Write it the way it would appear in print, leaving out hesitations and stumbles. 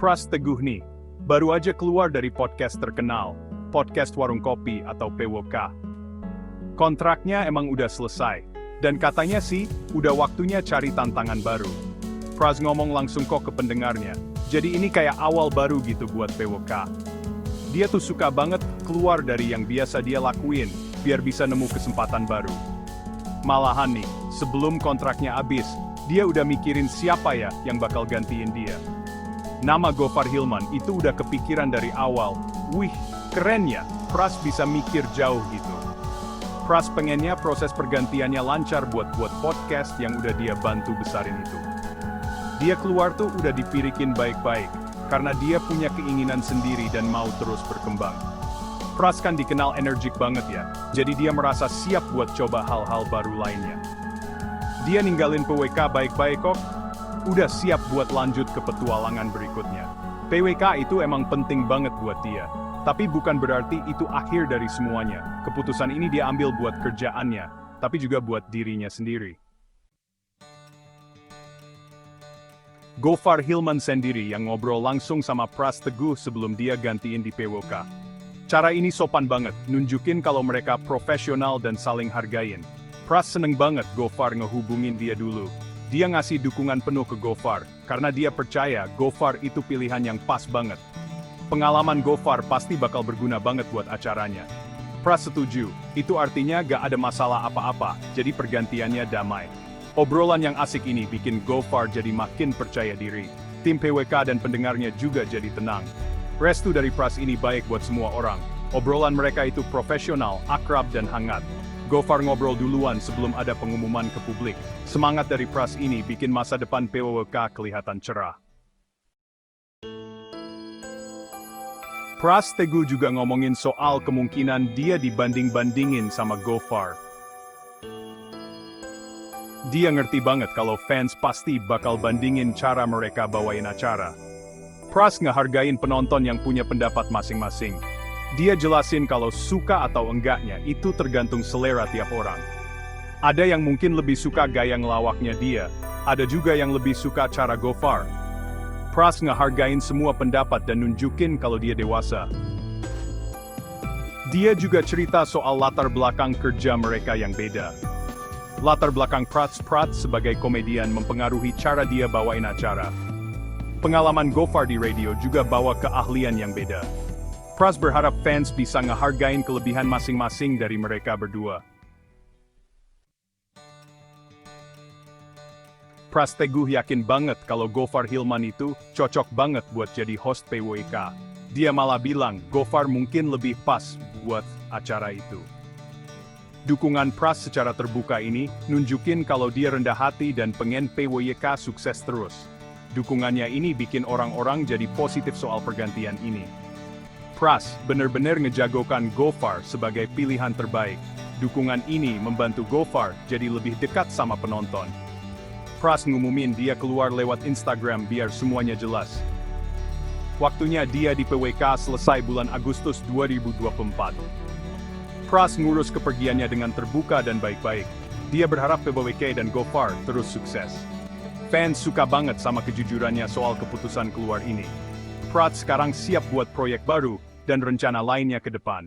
Pras Teguh nih, baru aja keluar dari podcast terkenal, podcast Warung Kopi atau PWK. Kontraknya emang udah selesai, dan katanya sih, udah waktunya cari tantangan baru. Pras ngomong langsung kok ke pendengarnya, jadi ini kayak awal baru gitu buat PWK. Dia tuh suka banget keluar dari yang biasa dia lakuin, biar bisa nemu kesempatan baru. Malahan nih, sebelum kontraknya habis, dia udah mikirin siapa ya yang bakal gantiin dia. Nama Gofar Hilman itu udah kepikiran dari awal. Wih, keren ya, Pras bisa mikir jauh gitu. Pras pengennya proses pergantiannya lancar buat podcast yang udah dia bantu besarin itu. Dia keluar tuh udah dipirikin baik-baik, karena dia punya keinginan sendiri dan mau terus berkembang. Pras kan dikenal energik banget ya, jadi dia merasa siap buat coba hal-hal baru lainnya. Dia ninggalin PWK baik-baik kok, udah siap buat lanjut ke petualangan berikutnya. PWK itu emang penting banget buat dia, tapi bukan berarti itu akhir dari semuanya. Keputusan ini dia ambil buat kerjaannya, tapi juga buat dirinya sendiri. Gofar Hilman sendiri yang ngobrol langsung sama Pras Teguh sebelum dia gantiin di PWK. Cara ini sopan banget, nunjukin kalau mereka profesional dan saling hargain. Pras seneng banget Gofar ngehubungin dia dulu. Dia ngasih dukungan penuh ke Gofar, karena dia percaya Gofar itu pilihan yang pas banget. Pengalaman Gofar pasti bakal berguna banget buat acaranya. Pras setuju, itu artinya gak ada masalah apa-apa, jadi pergantiannya damai. Obrolan yang asik ini bikin Gofar jadi makin percaya diri. Tim PWK dan pendengarnya juga jadi tenang. Restu dari Pras ini baik buat semua orang. Obrolan mereka itu profesional, akrab dan hangat. Gofar ngobrol duluan sebelum ada pengumuman ke publik. Semangat dari Pras ini bikin masa depan PWK kelihatan cerah. Pras Teguh juga ngomongin soal kemungkinan dia dibanding-bandingin sama Gofar. Dia ngerti banget kalau fans pasti bakal bandingin cara mereka bawain acara. Pras ngehargain penonton yang punya pendapat masing-masing. Dia jelasin kalau suka atau enggaknya itu tergantung selera tiap orang. Ada yang mungkin lebih suka gaya ngelawaknya dia, ada juga yang lebih suka cara Gofar. Pras ngehargain semua pendapat dan nunjukin kalau dia dewasa. Dia juga cerita soal latar belakang kerja mereka yang beda. Latar belakang Pras sebagai komedian mempengaruhi cara dia bawain acara. Pengalaman Gofar di radio juga bawa keahlian yang beda. Pras berharap fans bisa ngehargain kelebihan masing-masing dari mereka berdua. Pras Teguh yakin banget kalau Gofar Hilman itu cocok banget buat jadi host PWK. Dia malah bilang Gofar mungkin lebih pas buat acara itu. Dukungan Pras secara terbuka ini nunjukin kalau dia rendah hati dan pengen PWK sukses terus. Dukungannya ini bikin orang-orang jadi positif soal pergantian ini. Pras bener-bener ngejagokan Gofar sebagai pilihan terbaik. Dukungan ini membantu Gofar jadi lebih dekat sama penonton. Pras ngumumin dia keluar lewat Instagram biar semuanya jelas. Waktunya dia di PWK selesai bulan Agustus 2024. Pras ngurus kepergiannya dengan terbuka dan baik-baik. Dia berharap PWK dan Gofar terus sukses. Fans suka banget sama kejujurannya soal keputusan keluar ini. Pras sekarang siap buat proyek baru dan rencana lainnya ke depan.